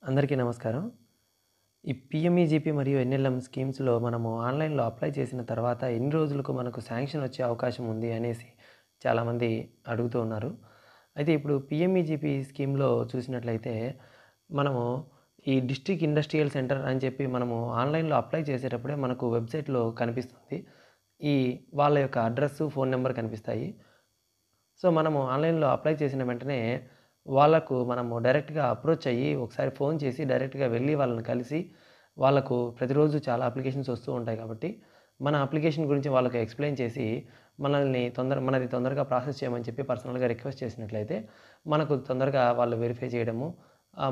అందరికీ నమస్కారం. ఈ పీఎంఈజీపీ మరియు ఎన్ఎల్ఎం స్కీమ్స్‌లో మనము ఆన్‌లైన్‌లో అప్లై చేసిన తర్వాత ఎన్ని రోజులకు మనకు శాంక్షన్ వచ్చే అవకాశం ఉంది అనేసి చాలామంది అడుగుతూ ఉన్నారు. అయితే ఇప్పుడు పీఎంఈజీపీ స్కీమ్‌లో చూసినట్లయితే మనము ఈ డిస్ట్రిక్ట్ ఇండస్ట్రియల్ సెంటర్ అని చెప్పి మనము ఆన్‌లైన్‌లో అప్లై చేసేటప్పుడే మనకు వెబ్‌సైట్‌లో కనిపిస్తుంది. ఈ వాళ్ళ యొక్క అడ్రెస్సు, ఫోన్ నంబర్ కనిపిస్తాయి. సో, మనము ఆన్‌లైన్‌లో అప్లై చేసిన వెంటనే వాళ్ళకు మనము డైరెక్ట్‌గా అప్రోచ్ అయ్యి ఒకసారి ఫోన్ చేసి డైరెక్ట్‌గా వెళ్ళి వాళ్ళని కలిసి వాళ్ళకు ప్రతిరోజు చాలా అప్లికేషన్స్ వస్తూ ఉంటాయి కాబట్టి, మన అప్లికేషన్ గురించి వాళ్ళకి ఎక్స్‌ప్లెయిన్ చేసి మనది తొందరగా ప్రాసెస్ చేయమని చెప్పి పర్సనల్‌గా రిక్వెస్ట్ చేసినట్లయితే, మనకు తొందరగా వాళ్ళు వెరిఫై చేయడము,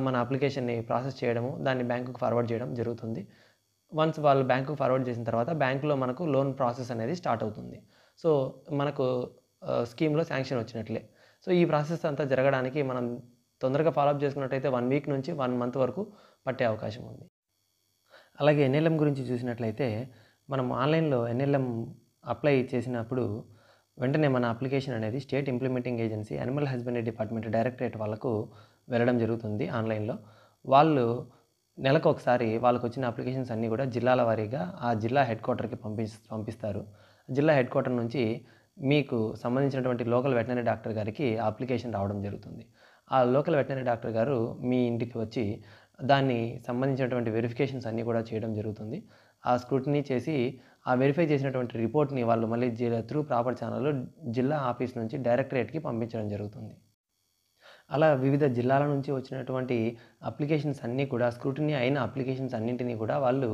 మన అప్లికేషన్‌ని ప్రాసెస్ చేయడము, దాన్ని బ్యాంకుకి ఫార్వర్డ్ చేయడం జరుగుతుంది. వన్స్ వాళ్ళు బ్యాంకుకి ఫార్వర్డ్ చేసిన తర్వాత బ్యాంక్‌లో మనకు లోన్ ప్రాసెస్ అనేది స్టార్ట్ అవుతుంది. సో, మనకు స్కీమ్‌లో శాంక్షన్ వచ్చినట్లే. సో, ఈ ప్రాసెస్ అంతా జరగడానికి మనం తొందరగా ఫాలో అప్ చేసుకున్నట్టయితే 1 వీక్ నుంచి 1 మంత్ వరకు పట్టే అవకాశం ఉంది. అలాగే ఎన్ఎల్ఎం గురించి చూసినట్లయితే, మనం ఆన్‌లైన్‌లో ఎన్ఎల్ఎం అప్లై చేసినప్పుడు వెంటనే మన అప్లికేషన్ అనేది state implementing agency animal husbandry department directorate వాళ్ళకు వెళ్ళడం జరుగుతుంది ఆన్‌లైన్‌లో. వాళ్ళు నెలకొకసారి వాళ్ళకొచ్చిన అప్లికేషన్స్ అన్నీ కూడా జిల్లాల వారీగా ఆ జిల్లా హెడ్ క్వార్టర్‌కి పంపిస్తారు. జిల్లా హెడ్ క్వార్టర్ నుంచి మీకు సంబంధించినటువంటి లోకల్ వెటర్నరీ డాక్టర్ గారికి ఆ అప్లికేషన్ రావడం జరుగుతుంది. ఆ లోకల్ వెటర్నరీ డాక్టర్ గారు మీ ఇంటికి వచ్చి దాన్ని సంబంధించినటువంటి వెరిఫికేషన్స్ అన్నీ కూడా చేయడం జరుగుతుంది. ఆ స్క్రూటినీ చేసి ఆ వెరిఫై చేసినటువంటి రిపోర్ట్‌ని వాళ్ళు మళ్ళీ త్రూ ప్రాపర్ ఛానెల్‌లో జిల్లా ఆఫీస్ నుంచి డైరెక్టరేట్‌కి పంపించడం జరుగుతుంది. అలా వివిధ జిల్లాల నుంచి వచ్చినటువంటి అప్లికేషన్స్ అన్నీ కూడా స్క్రూటినీ అయిన అప్లికేషన్స్ అన్నింటినీ కూడా వాళ్ళు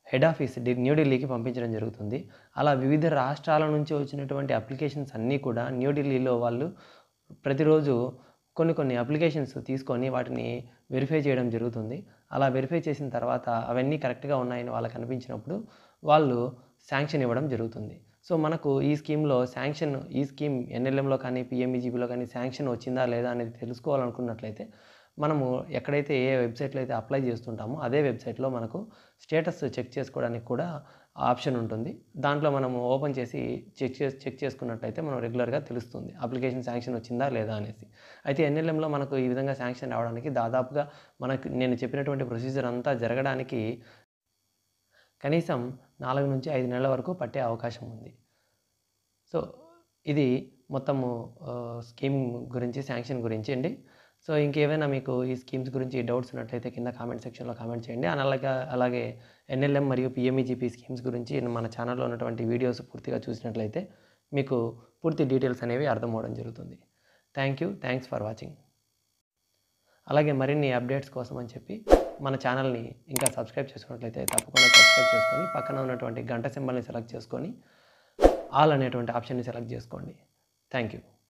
హెడ్ ఆఫీస్ న్యూఢిల్లీకి పంపించడం జరుగుతుంది. అలా వివిధ రాష్ట్రాల నుంచి వచ్చినటువంటి అప్లికేషన్స్ అన్నీ కూడా న్యూఢిల్లీలో వాళ్ళు ప్రతిరోజు కొన్ని అప్లికేషన్స్ తీసుకొని వాటిని వెరిఫై చేయడం జరుగుతుంది. అలా వెరిఫై చేసిన తర్వాత అవన్నీ కరెక్ట్‌గా ఉన్నాయని వాళ్ళకి అనిపించినప్పుడు వాళ్ళు శాంక్షన్ ఇవ్వడం జరుగుతుంది. సో, మనకు ఈ స్కీమ్ ఎన్ఎల్ఎంలో కానీ, పీఎంఈజీపీలో కానీ శాంక్షన్ వచ్చిందా లేదా అనేది తెలుసుకోవాలనుకున్నట్లయితే, మనము ఎక్కడైతే ఏ వెబ్‌సైట్‌లో అయితే అప్లై చేస్తుంటామో అదే వెబ్‌సైట్‌లో మనకు స్టేటస్ చెక్ చేసుకోవడానికి కూడా ఆప్షన్ ఉంటుంది. దాంట్లో మనము ఓపెన్ చేసి చెక్ చేసుకున్నట్లయితే మనం రెగ్యులర్‌గా తెలుస్తుంది. అప్లికేషన్ శాంక్షన్ వచ్చిందా లేదా అనేసి. అయితే ఎన్ఎల్ఎంలో మనకు ఈ విధంగా శాంక్షన్ రావడానికి దాదాపుగా నేను చెప్పినటువంటి ప్రొసీజర్ అంతా జరగడానికి కనీసం 4-5 నెలల వరకు పట్టే అవకాశం ఉంది. సో, ఇది మొత్తము స్కీమ్ గురించి, శాంక్షన్ గురించి అండి. సో, ఇంకేమైనా మీకు ఈ స్కీమ్స్ గురించి డౌట్స్ ఉన్నట్లయితే కింద కామెంట్ సెక్షన్‌లో కామెంట్ చేయండి. అలాగే ఎన్ఎల్ఎం మరియు పీఎంఈజీపీ స్కీమ్స్ గురించి మన ఛానెల్‌లో ఉన్నటువంటి వీడియోస్ పూర్తిగా చూసినట్లయితే మీకు పూర్తి డీటెయిల్స్ అనేవి అర్థమవ్వడం జరుగుతుంది. Thanks for watching. అలాగే మరిన్ని అప్డేట్స్ కోసం అని చెప్పి మన ఛానల్‌ని ఇంకా సబ్స్క్రైబ్ చేసుకున్నట్లయితే తప్పకుండా సబ్స్క్రైబ్ చేసుకొని పక్కన ఉన్నటువంటి గంట సింబల్‌ని సెలెక్ట్ చేసుకొని ఆల్ అనేటువంటి ఆప్షన్‌ని సెలెక్ట్ చేసుకోండి. Thank you.